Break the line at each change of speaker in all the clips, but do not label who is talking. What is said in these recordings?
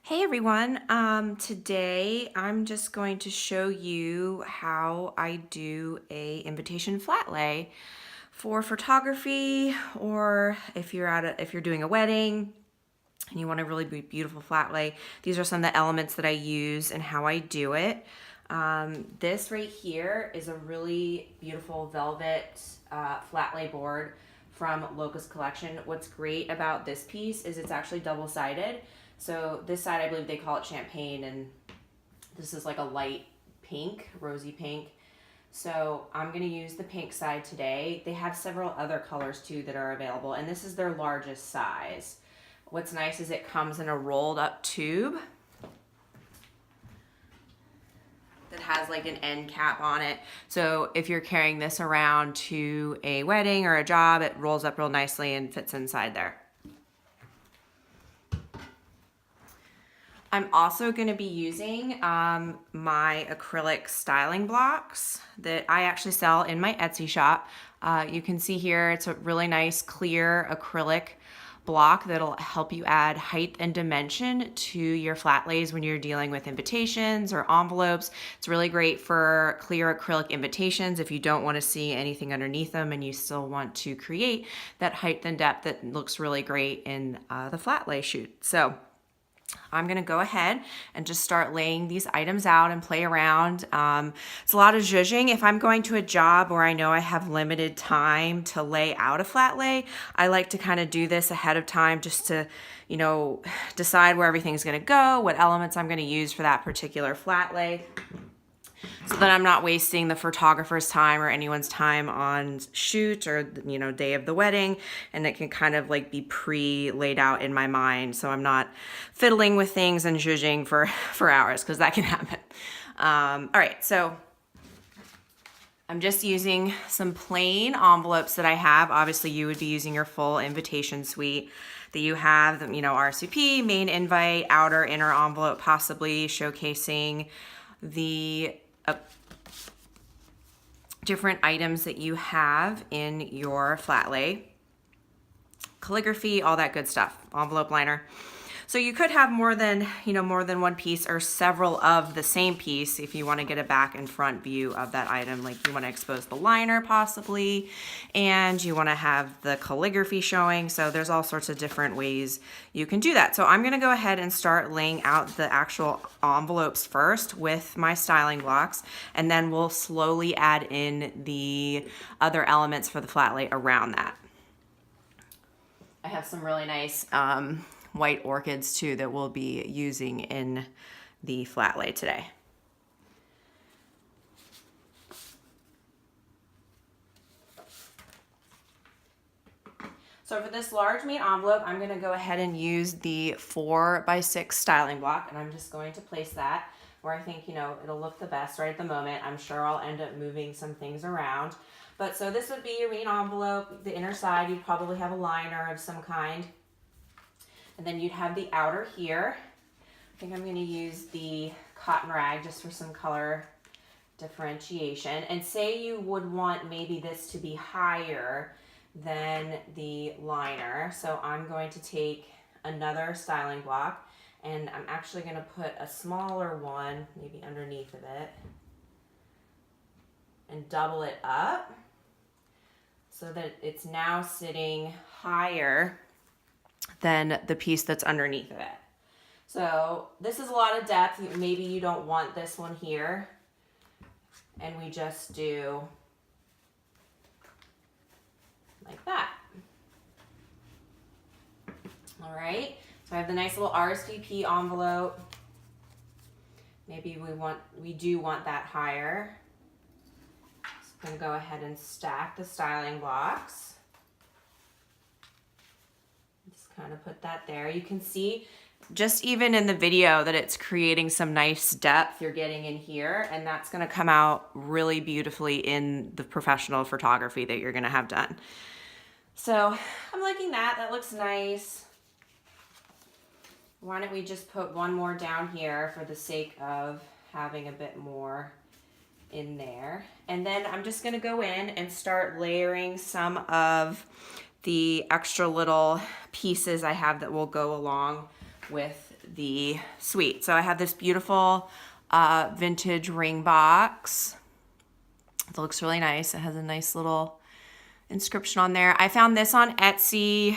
Hey everyone, today I'm just going to show you how I do a invitation flat lay for photography, or if you're doing a wedding and you want a really beautiful flat lay. These are some of the elements that I use and how I do it. This right here is a really beautiful velvet flat lay board from Locust Collection. What's great about this piece is it's actually double-sided. So this side, I believe they call it champagne, and this is like a light pink, rosy pink. So I'm gonna use the pink side today. They have several other colors too that are available, and this is their largest size. What's nice is it comes in a rolled up tube that has like an end cap on it. So if you're carrying this around to a wedding or a job, it rolls up real nicely and fits inside there. I'm also going to be using my acrylic styling blocks that I actually sell in my Etsy shop. You can see here it's a really nice clear acrylic block that'll help you add height and dimension to your flat lays when you're dealing with invitations or envelopes. It's really great for clear acrylic invitations if you don't want to see anything underneath them and you still want to create that height and depth that looks really great in the flat lay shoot. So I'm gonna go ahead and just start laying these items out and play around. It's a lot of zhuzhing. If I'm going to a job where I know I have limited time to lay out a flat lay, I like to kind of do this ahead of time just to, decide where everything's gonna go, what elements I'm gonna use for that particular flat lay, so that I'm not wasting the photographer's time or anyone's time on shoot or, day of the wedding. And it can kind of like be pre-laid out in my mind. So I'm not fiddling with things and zhuzhing for hours, because that can happen. All right, so I'm just using some plain envelopes that I have. Obviously you would be using your full invitation suite that you have, RSVP, main invite, outer, inner envelope, possibly showcasing the different items that you have in your flat lay, calligraphy, all that good stuff, envelope liner. So you could have more than one piece or several of the same piece if you want to get a back and front view of that item. Like you want to expose the liner possibly, and you want to have the calligraphy showing. So there's all sorts of different ways you can do that. So I'm going to go ahead and start laying out the actual envelopes first with my styling blocks, and then we'll slowly add in the other elements for the flat lay around that. I have some really nice white orchids too that we'll be using in the flat lay today. So for this large main envelope, I'm going to go ahead and use the 4x6 styling block, and I'm just going to place that where I think it'll look the best right at the moment. I'm sure I'll end up moving some things around, but so this would be your main envelope. The inner side, you'd probably have a liner of some kind. And then you'd have the outer here. I think I'm going to use the cotton rag just for some color differentiation. And say you would want maybe this to be higher than the liner. So I'm going to take another styling block, and I'm actually going to put a smaller one maybe underneath of it and double it up so that it's now sitting higher than the piece that's underneath of it. So this is a lot of depth. Maybe you don't want this one here, and we just do like that. All right, so I have the nice little RSVP envelope. Maybe we do want that higher. So I'm gonna go ahead and stack the styling blocks. Kind of put that there. You can see just even in the video that it's creating some nice depth you're getting in here, and that's going to come out really beautifully in the professional photography that you're going to have done. So I'm liking that. That looks nice. Why don't we just put one more down here for the sake of having a bit more in there. And then I'm just going to go in and start layering some of the extra little pieces I have that will go along with the suite. So I have this beautiful vintage ring box. It looks really nice. It has a nice little inscription on there. I found this on Etsy.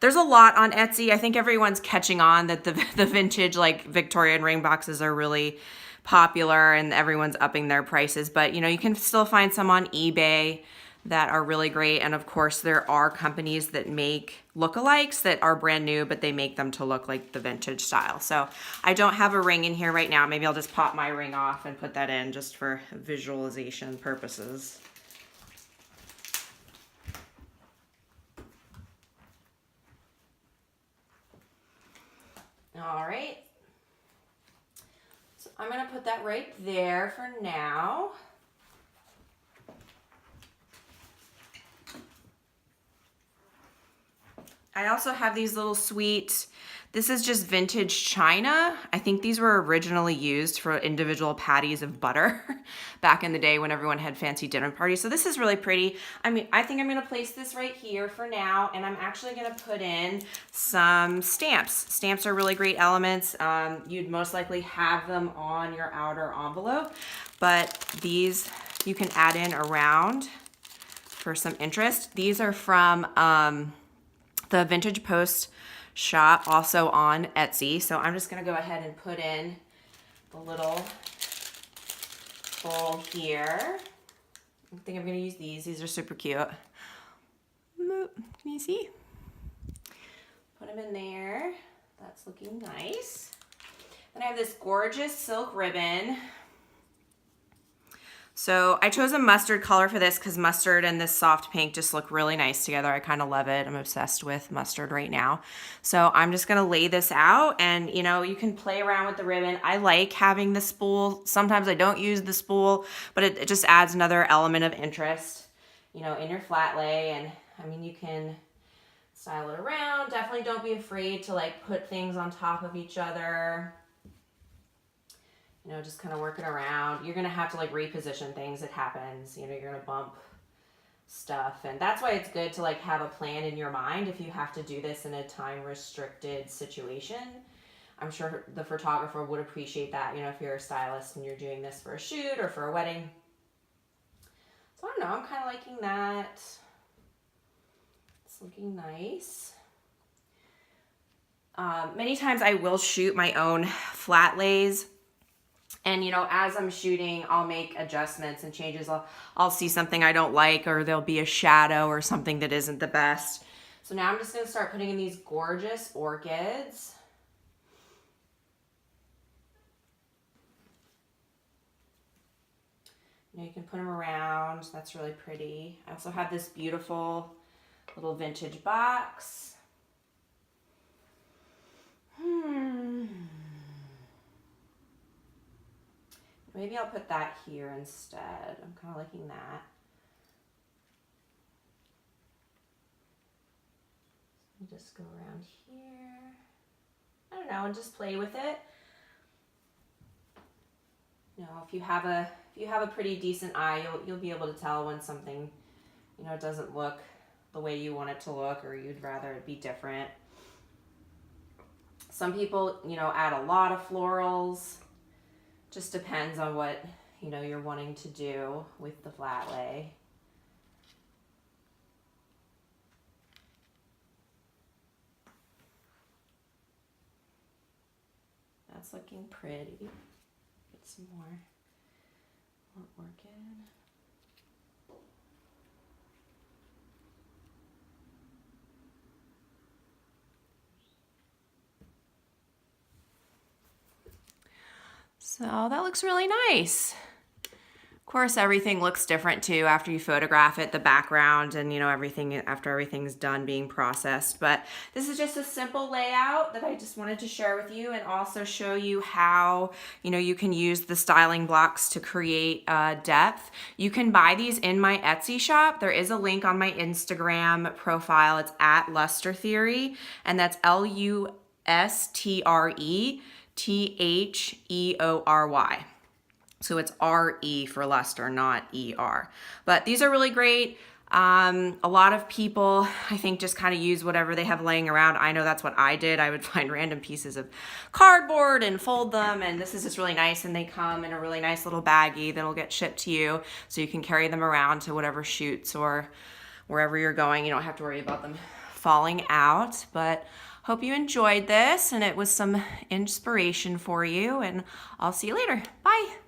There's a lot on Etsy. I think everyone's catching on that the vintage like Victorian ring boxes are really popular and everyone's upping their prices. But you know, you can still find some on eBay that are really great. And of course, there are companies that make lookalikes that are brand new, but they make them to look like the vintage style. So I don't have a ring in here right now. Maybe I'll just pop my ring off and put that in just for visualization purposes. All right. So I'm gonna put that right there for now. I also have these little sweet, this is just vintage china. I think these were originally used for individual patties of butter back in the day when everyone had fancy dinner parties. So this is really pretty. I mean, I think I'm gonna place this right here for now, and I'm actually gonna put in some stamps. Stamps are really great elements. You'd most likely have them on your outer envelope, but these you can add in around for some interest. These are from, the Vintage Post shop, also on Etsy. So I'm just gonna go ahead and put in the little bowl here. I think I'm gonna use these. These are super cute. Can you see? Put them in there. That's looking nice. Then I have this gorgeous silk ribbon. So I chose a mustard color for this because mustard and this soft pink just look really nice together. I kind of love it. I'm obsessed with mustard right now. So I'm just gonna lay this out, and you know, you can play around with the ribbon. I like having the spool. Sometimes I don't use the spool, but it just adds another element of interest, you know, in your flat lay. And I mean, you can style it around. Definitely don't be afraid to like put things on top of each other. You know, just kind of working around. You're gonna have to like reposition things. It happens. You know, you're gonna bump stuff, and that's why it's good to like have a plan in your mind if you have to do this in a time restricted situation. I'm sure the photographer would appreciate that, you know, if you're a stylist and you're doing this for a shoot or for a wedding. So I don't know, I'm kind of liking that. It's looking nice. Many times I will shoot my own flat lays. And, you know, as I'm shooting, I'll make adjustments and changes. I'll see something I don't like, or there'll be a shadow or something that isn't the best. So now I'm just going to start putting in these gorgeous orchids. You know, you can put them around. That's really pretty. I also have this beautiful little vintage box. Maybe I'll put that here instead. I'm kind of liking that. Let me just go around here. I don't know, and just play with it. You know, if you have a pretty decent eye, you'll be able to tell when something, you know, doesn't look the way you want it to look, or you'd rather it be different. Some people, you know, add a lot of florals. Just depends on what, you know, you're wanting to do with the flat lay. That's looking pretty. Get some more orchid. So that looks really nice. Of course, everything looks different too after you photograph it, the background and, you know, everything after everything's done being processed. But this is just a simple layout that I just wanted to share with you, and also show you how, you know, you can use the styling blocks to create depth. You can buy these in my Etsy shop. There is a link on my Instagram profile. It's at Luster Theory, and that's LUSTRETHEORY. So it's R-E for luster, not E-R. But these are really great. A lot of people, I think, just kind of use whatever they have laying around. I know that's what I did. I would find random pieces of cardboard and fold them, and this is just really nice, and they come in a really nice little baggie that'll get shipped to you, so you can carry them around to whatever shoots or wherever you're going. You don't have to worry about them falling out, but hope you enjoyed this and it was some inspiration for you, and I'll see you later. Bye.